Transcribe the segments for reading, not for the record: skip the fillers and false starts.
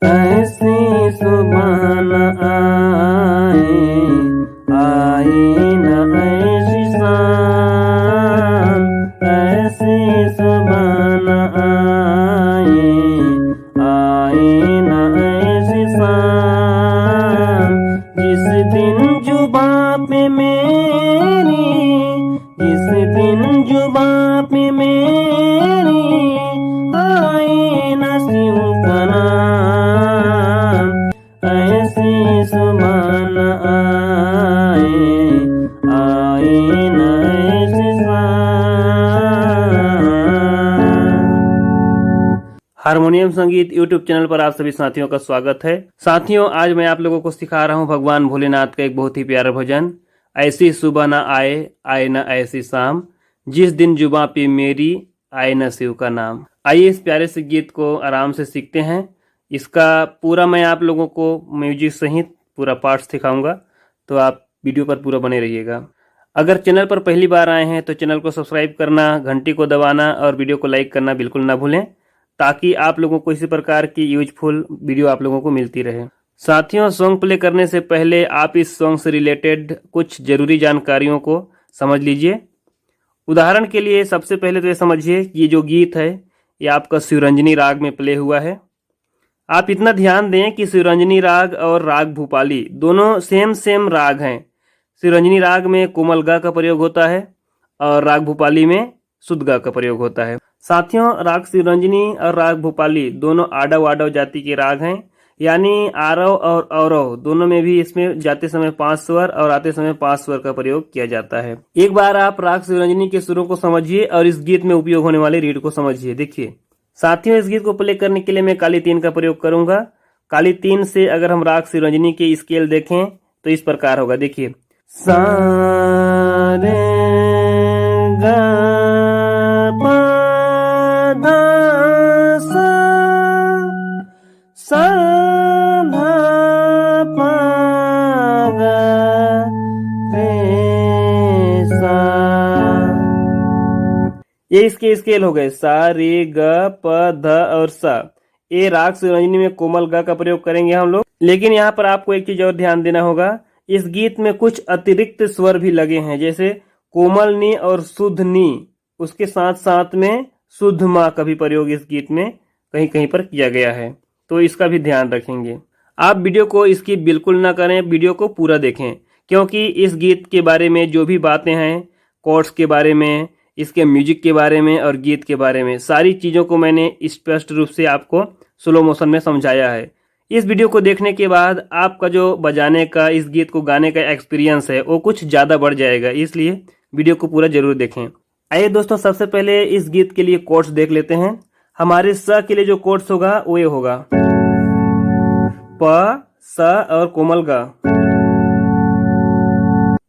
ऐसी सुबह न आए न ऐसी शाम, ऐसी सुबह न आए न ऐसी शाम, जिस दिन जुबां पे मेरी, जिस दिन जुबां पे मेरी आए न शिव का नाम, ऐसी सुबह न आए न ऐसी शाम। हारमोनियम संगीत यूट्यूब चैनल पर आप सभी साथियों का स्वागत है। साथियों, आज मैं आप लोगों को सिखा रहा हूं भगवान भोलेनाथ का एक बहुत ही प्यारा भजन, ऐसी सुबह न आए न ऐसी शाम, जिस दिन जुबां पे मेरी आए न शिव का नाम। आइए इस प्यारे से गीत को आराम से सीखते हैं। इसका पूरा मैं आप लोगों को म्यूजिक सहित पूरा पार्ट सिखाऊंगा, तो आप वीडियो पर पूरा बने रहिएगा। अगर चैनल पर पहली बार आए हैं तो चैनल को सब्सक्राइब करना, घंटी को दबाना और वीडियो को लाइक करना बिल्कुल ना भूलें, ताकि आप लोगों को इसी प्रकार की यूजफुल वीडियो आप लोगों को मिलती रहे। साथियों, सॉन्ग प्ले करने से पहले आप इस सॉन्ग से रिलेटेड कुछ जरूरी जानकारियों को समझ लीजिए। उदाहरण के लिए सबसे पहले तो ये समझिए कि ये जो गीत है ये आपका शिवरंजनी राग में प्ले हुआ है। आप इतना ध्यान दें कि शिवरंजनी राग और राग भूपाली दोनों सेम राग हैं। शिवरंजनी राग में कोमल गा का प्रयोग होता है और राग भूपाली में शुद्ध गा का प्रयोग होता है। साथियों, राग शिवरंजनी और राग भूपाली दोनों आडव आडव जाति के राग हैं, यानी आरव और अवरव दोनों में भी इसमें जाते समय 5 स्वर और आते समय 5 स्वर का प्रयोग किया जाता है। एक बार आप राग शिवरंजनी के सुरों को समझिए और इस गीत में उपयोग होने वाले रीड को समझिए। देखिए साथियों, इस गीत को प्ले करने के लिए मैं काली 3 का प्रयोग करूंगा। काली 3 से अगर हम राग शिवरंजनी के स्केल देखें तो इस प्रकार होगा। देखिए, सा रे गा पा धा सा, सा धा पा गा रे सा। ये इसके स्केल हो गए, सा रे ग प ध और सा। ये राग शिवरंजनी में कोमल ग का प्रयोग करेंगे हम लोग। लेकिन यहाँ पर आपको एक चीज और ध्यान देना होगा, इस गीत में कुछ अतिरिक्त स्वर भी लगे हैं, जैसे कोमल नी और शुद्ध नी, उसके साथ साथ में शुद्ध माँ का भी प्रयोग इस गीत में कहीं कहीं पर किया गया है, तो इसका भी ध्यान रखेंगे। आप वीडियो को स्किप बिल्कुल ना करें, वीडियो को पूरा देखें, क्योंकि इस गीत के बारे में जो भी बातें हैं, कोर्ड्स के बारे में, इसके म्यूजिक के बारे में और गीत के बारे में, सारी चीज़ों को मैंने स्पष्ट रूप से आपको स्लो मोशन में समझाया है। इस वीडियो को देखने के बाद आपका जो बजाने का, इस गीत को गाने का एक्सपीरियंस है वो कुछ ज़्यादा बढ़ जाएगा, इसलिए वीडियो को पूरा जरूर देखें। आइए दोस्तों, सबसे पहले इस गीत के लिए कोर्ड्स देख लेते हैं। हमारे स के लिए जो कोर्ड्स होगा वो ये होगा, प स और कोमल ग।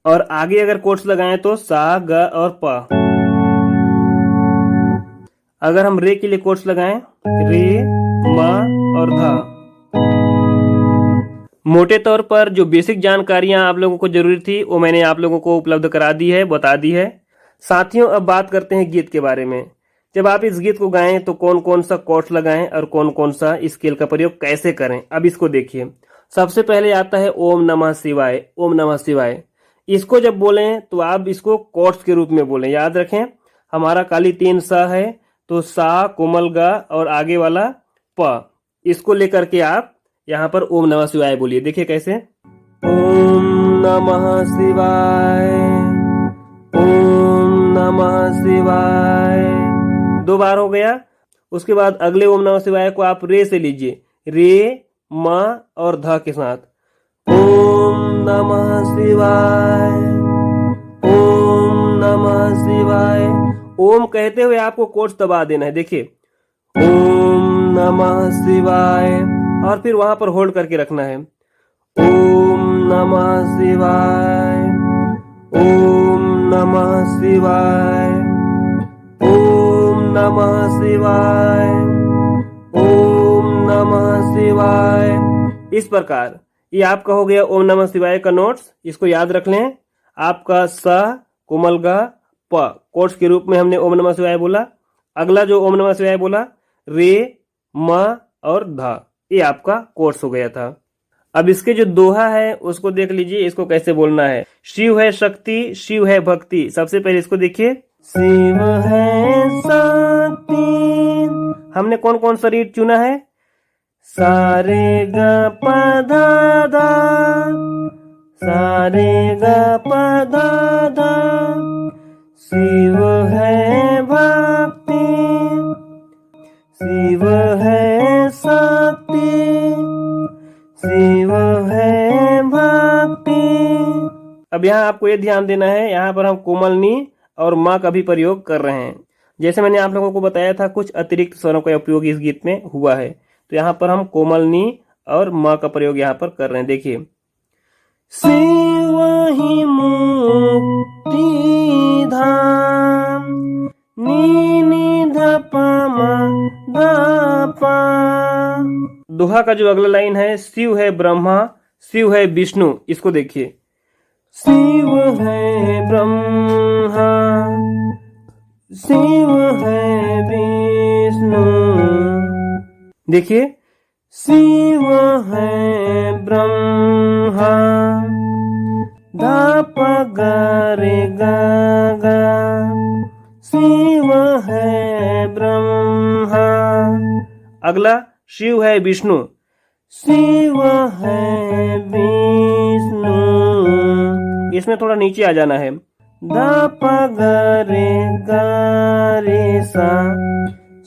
और आगे अगर कोर्ड्स लगाएं तो सा ग और प। अगर हम रे के लिए कोर्ड्स लगाएं, रे म और ध। मोटे तौर पर जो बेसिक जानकारियां आप लोगों को जरूरी थी वो मैंने आप लोगों को उपलब्ध करा दी है, बता दी है। साथियों, अब बात करते हैं गीत के बारे में। जब आप इस गीत को गाएं तो कौन कौन सा कोर्ड्स लगाएं और कौन कौन सा स्केल का प्रयोग कैसे करें, अब इसको देखिए। सबसे पहले आता है ओम नमः शिवाय। ओम नमः शिवाय, इसको जब बोलें तो आप इसको कोर्ड्स के रूप में बोलें। याद रखें, हमारा काली 3 सा है, तो सा, कोमल गा और आगे वाला प, इसको लेकर के आप यहाँ पर ओम नमः शिवाय बोलिए। देखिए कैसे, ओम नमः शिवाय, ओम नमः शिवाय। 2 बार हो गया। उसके बाद अगले ओम नमः शिवाय को आप रे से लीजिए, रे म और ध के साथ, ओम नमः शिवाय, ओम नमः शिवाय। ओम कहते हुए आपको कोर्ड्स दबा देना है। देखिए, ओम नमः शिवाय, और फिर वहां पर होल्ड करके रखना है, ओम नमः शिवाय, ओम नमः शिवाय, ओम नमः शिवाय, ओम नमः शिवाय। इस प्रकार ये आपका हो गया ओम नमः शिवाय का नोट्स। इसको याद रख लें। आपका स, कोमल ग, प कोर्ड्स के रूप में हमने ओम नमः शिवाय बोला। अगला जो ओम नमः शिवाय बोला, रे, म और ध, ये आपका कोर्स हो गया था। अब इसके जो दोहा है उसको देख लीजिए, इसको कैसे बोलना है। शिव है शक्ति, शिव है भक्ति। सबसे पहले इसको देखिए, शिव है शक्ति। हमने कौन कौन सा रीड चुना है? सारे ग प ध ध, सारे ग प ध ध। शिव है भक्ति, शिव है शक्ति, शिव है भक्ति। अब यहाँ आपको ये ध्यान देना है, यहाँ पर हम कोमल नी और माँ का भी प्रयोग कर रहे हैं। जैसे मैंने आप लोगों को बताया था, कुछ अतिरिक्त स्वरों का उपयोग इस गीत में हुआ है, तो यहाँ पर हम कोमल नी और माँ का प्रयोग यहाँ पर कर रहे हैं। देखिए, शिव ही मुक्ति धाम, नी नी ध प म ध प। दोहा का जो अगला लाइन है, शिव है ब्रह्मा, शिव है विष्णु। इसको देखिए, शिव है ब्रह्मा, शिव है विष्णु। देखिए, शिव है ब्रह्मा, ध प ग रे ग ग। शिव है ब्रह्मा। अगला, शिव है विष्णु, शिव है विष्णु। इसमें थोड़ा नीचे आ जाना है, ध प ग रे सा।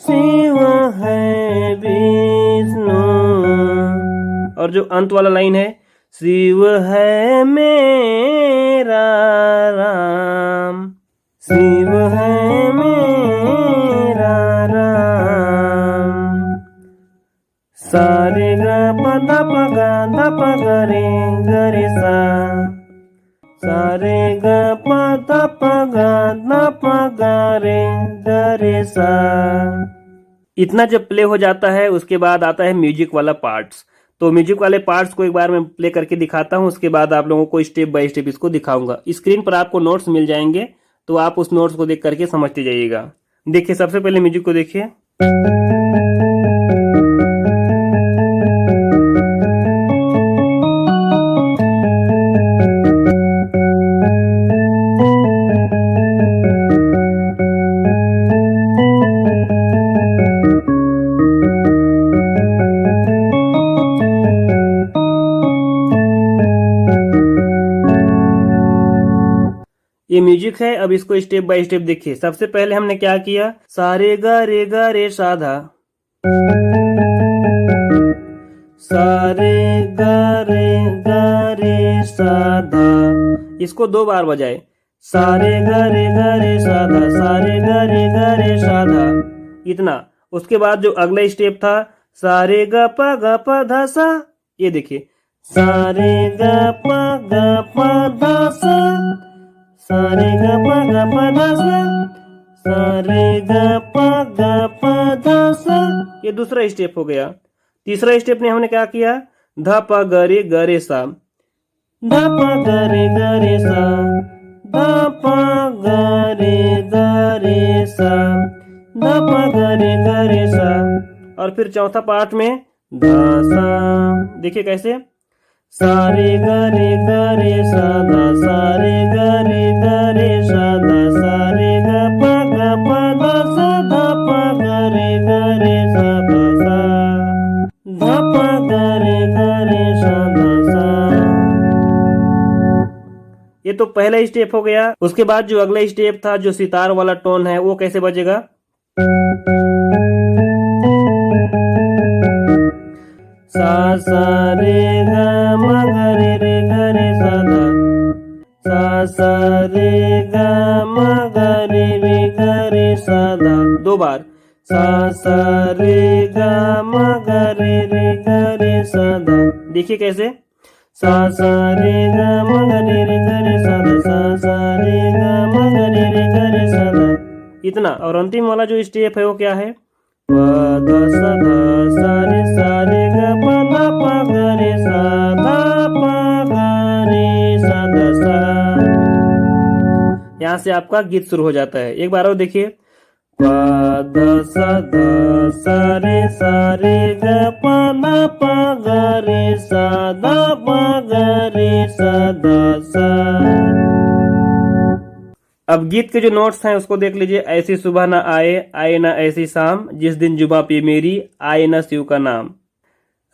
शिव है विष्णु। और जो अंत वाला लाइन है, शिव है मेरा राम, शिव है मेरा राम। सारे ग प ध प ग रे सा, सारे ग प ध प ग रे सा। इतना जब प्ले हो जाता है, उसके बाद आता है म्यूजिक वाला पार्ट्स। तो म्यूजिक वाले पार्ट्स को एक बार मैं प्ले करके दिखाता हूँ, उसके बाद आप लोगों को स्टेप बाय स्टेप इसको दिखाऊंगा। स्क्रीन पर आपको नोट्स मिल जाएंगे, तो आप उस नोट्स को देख करके समझते जाइएगा। देखिए, सबसे पहले म्यूजिक को देखिए। ये म्यूजिक है। अब इसको स्टेप बाय स्टेप देखिए। सबसे पहले हमने क्या किया, सारे ग रे साधा, सारे ग रे साधा। इसको 2 बार बजाए, सारे ग रे साधा, सारे ग रे साधा। इतना। उसके बाद जो अगला स्टेप था, सारे ग प ध सा। ये देखिए, सारे ग प ध सा, सारे ग प ध सा, सारे ग प ध सा। ये दूसरा स्टेप हो गया। तीसरा स्टेप में हमने क्या किया, ध प ग रे सा, ध प ग रे सा, ध प ग रे सा, ध प ग रे सा। और फिर चौथा पार्ट में ध सा। देखिए कैसे, सारे ग रे सा धा, सारे ग रे सा धा, सारे ग प ध सा, ध प ग रे सा धा सा, ध प ग रे सा धा सा। ये तो पहला स्टेप हो गया। उसके बाद जो अगला स्टेप था, जो सितार वाला टोन है, वो कैसे बजेगा, सा रे ग म ग रे सा धा, सा रे ग म ग रे सा धा। 2 बार, सा रे ग म ग रे सा धा। देखिए कैसे, सा रे ग म ग रे सा धा, सा रे ग म ग रे सा धा। इतना। और अंतिम वाला जो स्टेप है वो क्या है, प ध सा धा, सा रे ग प ग रे सा धा, प ग रे सा धा सा। यहाँ से आपका गीत शुरू हो जाता है। एक बार और देखिए, प द स द स रे स रे ग प द प ग रे स द प ग रे स द स। अब गीत के जो नोट्स हैं उसको देख लीजिए। ऐसी सुबह न आए, आए न ऐसी शाम, जिस दिन जुबां पे मेरी आए न शिव का नाम।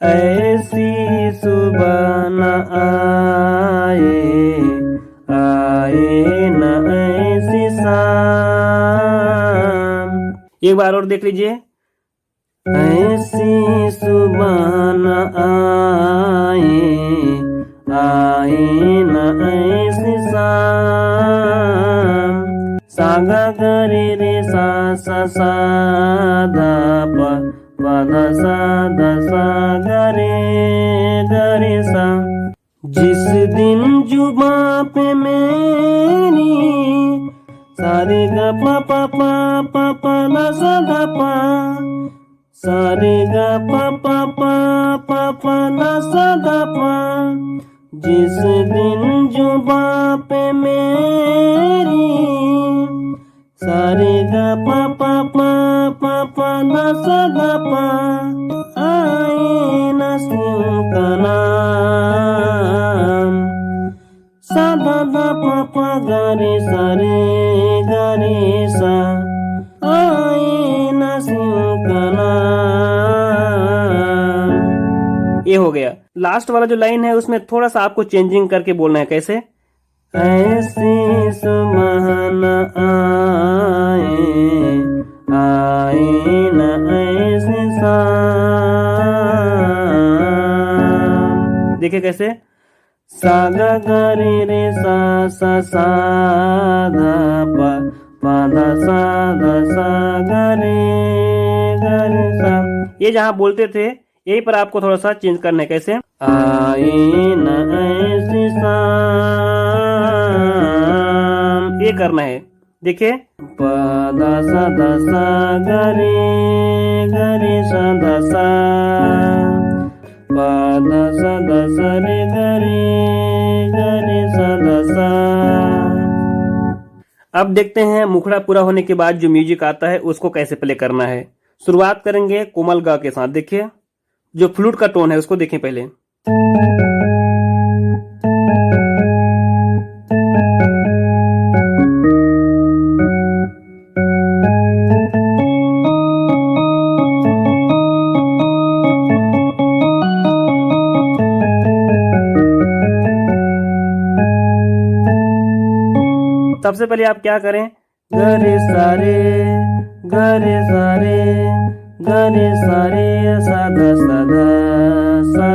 ऐसी सुबह न आए, आए न ऐसी शाम। एक बार और देख लीजिए। ऐसी सुबह न आए, आए न ऐसी शाम। सा ग ग रे रे सा सा सा ध प प ध सा ध सा ग रे सा। जिस दिन जुबां पे मेरी सा रे ग प प प प प ध सा ध प, सा रे ग प प प प प ध सा ध प। जिस दिन जुबां पे मेरी सा रे ग प प प प प ध सा ध प, आए न शिव का नाम। सा ध ध प प ग रे सा रे सा, आए न शिव का नाम। ये हो गया। लास्ट वाला जो लाइन है उसमें थोड़ा सा आपको चेंजिंग करके बोलना है। कैसे? ऐसी सुबह न आए, आए न ऐसी शाम। देखिए कैसे? सा ग ग रे रे सा सा सा ध प प ध सा ध सा ग रे सा। ये जहाँ बोलते थे यही पर आपको थोड़ा सा चेंज करना है। कैसे? आए न ऐसी शाम, ये करना है। देखिए प द सा ग रे सा ध सा, प द सा रे ग रे सा ध सा। अब देखते हैं मुखड़ा पूरा होने के बाद जो म्यूजिक आता है उसको कैसे प्ले करना है। शुरुआत करेंगे कोमल गा के साथ। देखिए जो फ्लूट का टोन है उसको देखें पहले। सबसे पहले आप क्या करें? गरे सारे गरे सारे गरे सारे सा ध सा ध सा।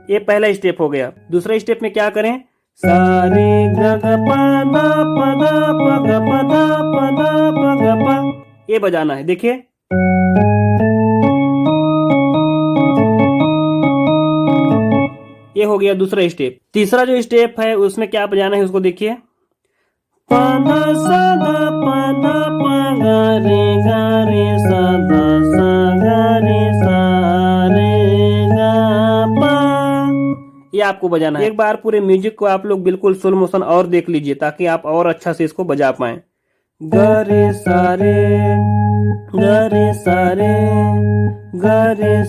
ये पहला स्टेप हो गया। दूसरा स्टेप में क्या करें? सारे ग ग प ध प ध प ग प ध प ध प ग प, ये बजाना है। देखिए ये हो गया दूसरा स्टेप। तीसरा जो स्टेप है उसमें क्या बजाना है उसको देखिए। प ध सा ध प ध प ग रे सा ध सा ग रे सा रे ग प, ये आपको बजाना है। एक बार पूरे म्यूजिक को आप लोग बिल्कुल स्लो मोशन और देख लीजिए ताकि आप और अच्छा से इसको बजा पाएं। ग रे सारे ग रे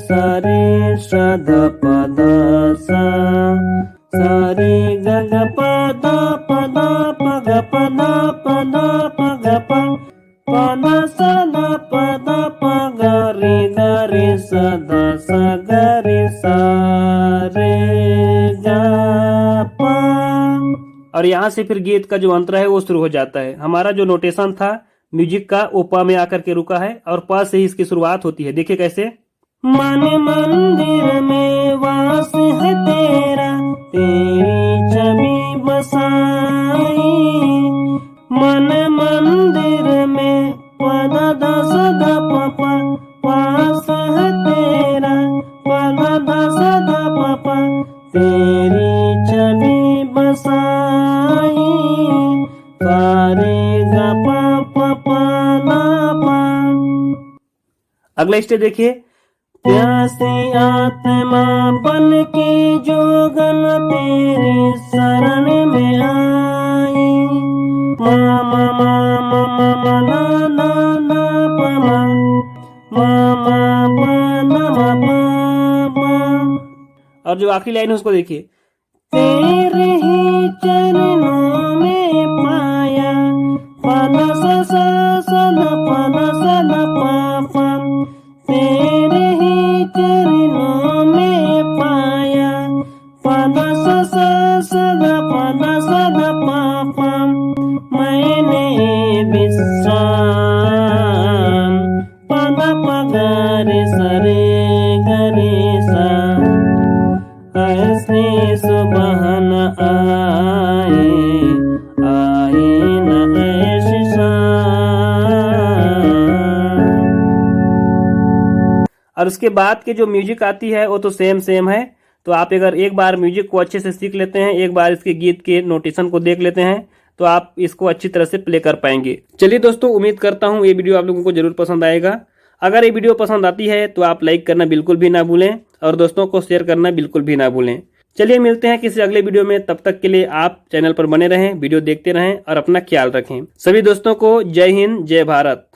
सारे सा ध प ध सा, सा रे ग ग प ध प ध प ग प ध प ध प ग प, प ध सा ध प ध प ग रे सा ध सा ग रे सा रे ग प। और यहाँ से फिर गीत का जो अंतर है वो शुरू हो जाता है। हमारा जो नोटेशन था म्यूजिक का वो प में आकर के रुका है और प से ही इसकी शुरुआत होती है। देखिए कैसे? मन मंदिर में वास है तेरा, तेरी छवि बसाई। मन मंदिर में पद द स ध प प, वास है तेरा पद द स ध प प, तेरी छवि बसाई। सारे ग प प प ध प। अगला स्टेप देखिए। प्यासी आत्मा बन के जोगन तेरी शरण में आई। मा मा मा मा मा मा ना ना ना और जो आखिरी लाइन है उसको देखिए, तेरे ही चरणों में पाया पादा सा सा सा ला पादा सा ला पा पा, तेरे ही चरणों में पाया पादा सा सा सा ला पादा सा ला पा पा, मैंने विश्राम पादा पा गा रे सा रे गा रे सा, ऐसे सुबह न आए आए न ऐसी शाम। और उसके बाद के जो म्यूजिक आती है वो तो सेम है। तो आप अगर एक बार म्यूजिक को अच्छे से सीख लेते हैं, एक बार इसके गीत के नोटेशन को देख लेते हैं, तो आप इसको अच्छी तरह से प्ले कर पाएंगे। चलिए दोस्तों, उम्मीद करता हूँ ये वीडियो आप लोगों को जरूर पसंद आएगा। अगर ये वीडियो पसंद आती है तो आप लाइक करना बिल्कुल भी ना भूलें और दोस्तों को शेयर करना बिल्कुल भी ना भूलें। चलिए मिलते हैं किसी अगले वीडियो में, तब तक के लिए आप चैनल पर बने रहें, वीडियो देखते रहें और अपना ख्याल रखें। सभी दोस्तों को जय हिंद, जय भारत।